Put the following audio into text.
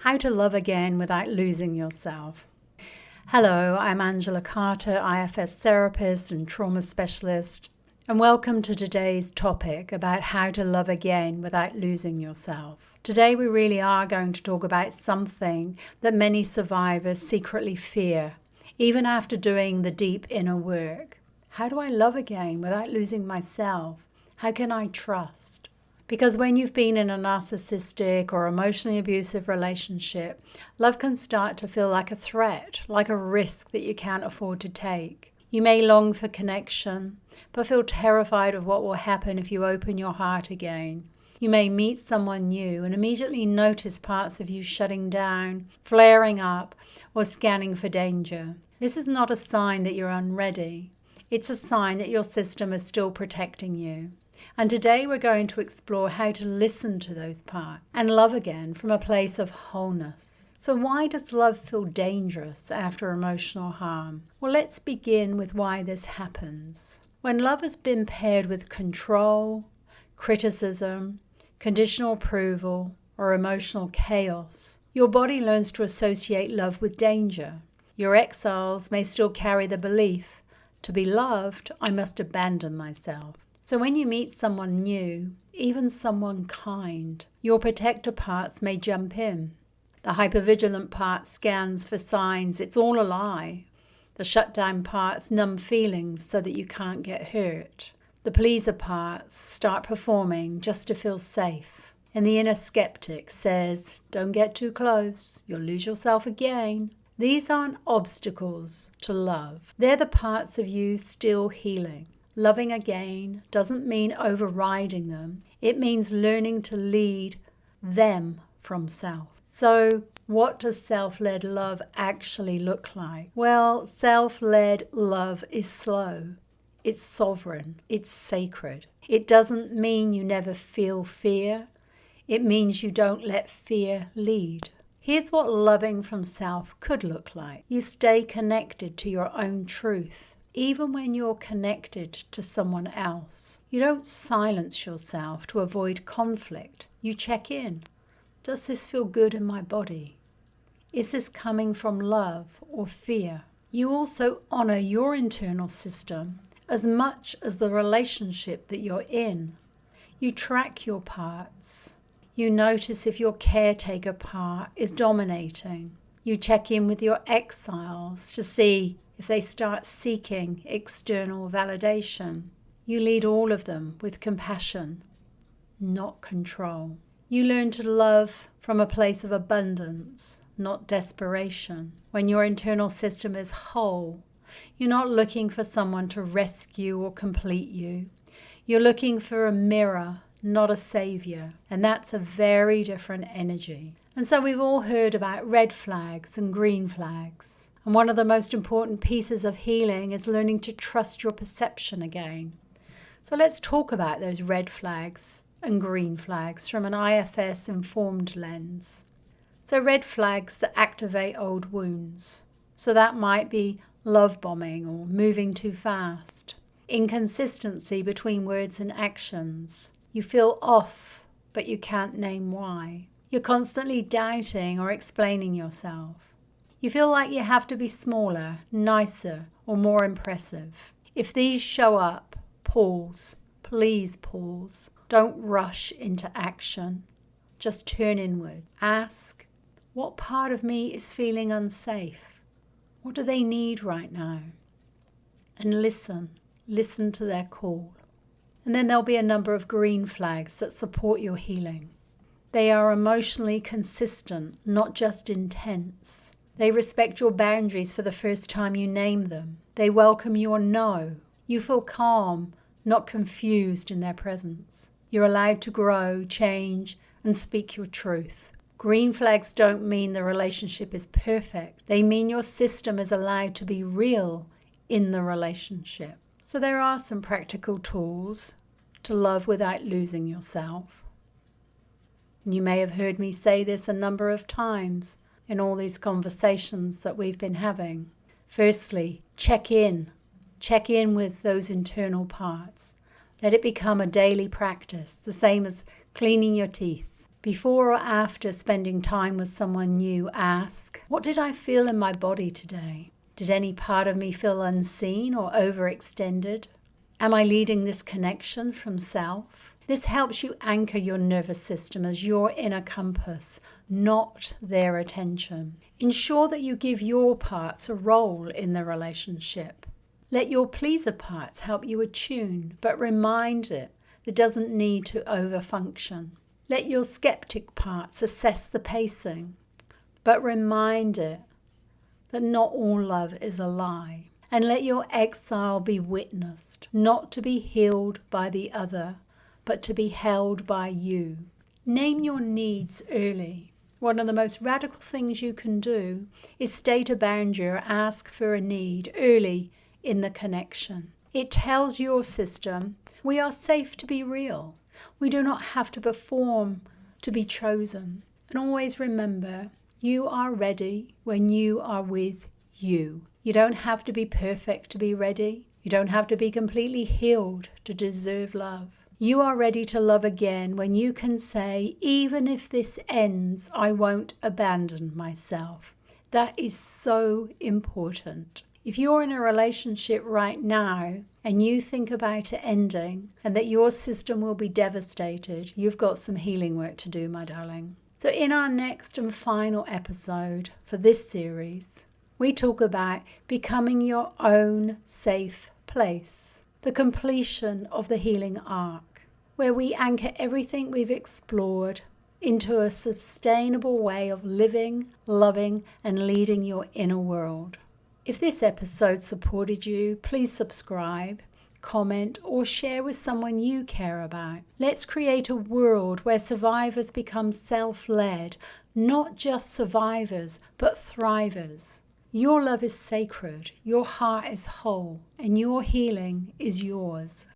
How to love again without losing yourself. Hello, I'm Angela Carter, IFS therapist and trauma specialist, and welcome to today's topic about how to love again without losing yourself. Today we really are going to talk about something that many survivors secretly fear, even after doing the deep inner work. How do I love again without losing myself? How can I trust? Because when you've been in a narcissistic or emotionally abusive relationship, love can start to feel like a threat, like a risk that you can't afford to take. You may long for connection, but feel terrified of what will happen if you open your heart again. You may meet someone new and immediately notice parts of you shutting down, flaring up, or scanning for danger. This is not a sign that you're unready. It's a sign that your system is still protecting you. And today we're going to explore how to listen to those parts and love again from a place of wholeness. So why does love feel dangerous after emotional harm? Well, let's begin with why this happens. When love has been paired with control, criticism, conditional approval, or emotional chaos, your body learns to associate love with danger. Your exiles may still carry the belief, to be loved, I must abandon myself. So when you meet someone new, even someone kind, your protector parts may jump in. The hypervigilant part scans for signs it's all a lie. The shutdown parts numb feelings so that you can't get hurt. The pleaser parts start performing just to feel safe. And the inner skeptic says, don't get too close, you'll lose yourself again. These aren't obstacles to love. They're the parts of you still healing. Loving again doesn't mean overriding them. It means learning to lead them from self. So what does self-led love actually look like? Well, self-led love is slow. It's sovereign. It's sacred. It doesn't mean you never feel fear. It means you don't let fear lead. Here's what loving from self could look like. You stay connected to your own truth. Even when you're connected to someone else. You don't silence yourself to avoid conflict. You check in. Does this feel good in my body? Is this coming from love or fear? You also honor your internal system as much as the relationship that you're in. You track your parts. You notice if your caretaker part is dominating. You check in with your exiles to see if they start seeking external validation. You lead all of them with compassion, not control. You learn to love from a place of abundance, not desperation. When your internal system is whole, you're not looking for someone to rescue or complete you. You're looking for a mirror, not a savior. And that's a very different energy. And so we've all heard about red flags and green flags. And one of the most important pieces of healing is learning to trust your perception again. So let's talk about those red flags and green flags from an IFS informed lens. So red flags that activate old wounds. So that might be love bombing or moving too fast. Inconsistency between words and actions. You feel off, but you can't name why. You're constantly doubting or explaining yourself. You feel like you have to be smaller, nicer, or more impressive. If these show up, pause. Please pause. Don't rush into action. Just turn inward. Ask, what part of me is feeling unsafe? What do they need right now? And listen. Listen to their call. And then there'll be a number of green flags that support your healing. They are emotionally consistent, not just intense. They respect your boundaries for the first time you name them. They welcome your no. You feel calm, not confused in their presence. You're allowed to grow, change, and speak your truth. Green flags don't mean the relationship is perfect. They mean your system is allowed to be real in the relationship. So there are some practical tools to love without losing yourself. You may have heard me say this a number of times in all these conversations that we've been having. Firstly, check in. Check in with those internal parts. Let it become a daily practice, the same as cleaning your teeth. Before or after spending time with someone new, ask, what did I feel in my body today? Did any part of me feel unseen or overextended? Am I leading this connection from self? This helps you anchor your nervous system as your inner compass, not their attention. Ensure that you give your parts a role in the relationship. Let your pleaser parts help you attune, but remind it doesn't need to overfunction. Let your skeptic parts assess the pacing, but remind it that not all love is a lie. And let your exile be witnessed, not to be healed by the other, but to be held by you. Name your needs early. One of the most radical things you can do is state a boundary or ask for a need early in the connection. It tells your system we are safe to be real. We do not have to perform to be chosen. And always remember, you are ready when you are with you. You don't have to be perfect to be ready. You don't have to be completely healed to deserve love. You are ready to love again when you can say, even if this ends, I won't abandon myself. That is so important. If you're in a relationship right now and you think about it ending and that your system will be devastated, you've got some healing work to do, my darling. So in our next and final episode for this series, we talk about becoming your own safe place, the completion of the healing arc, where we anchor everything we've explored into a sustainable way of living, loving, and leading your inner world. If this episode supported you, please subscribe, comment, or share with someone you care about. Let's create a world where survivors become self-led, not just survivors, but thrivers. Your love is sacred, your heart is whole, and your healing is yours.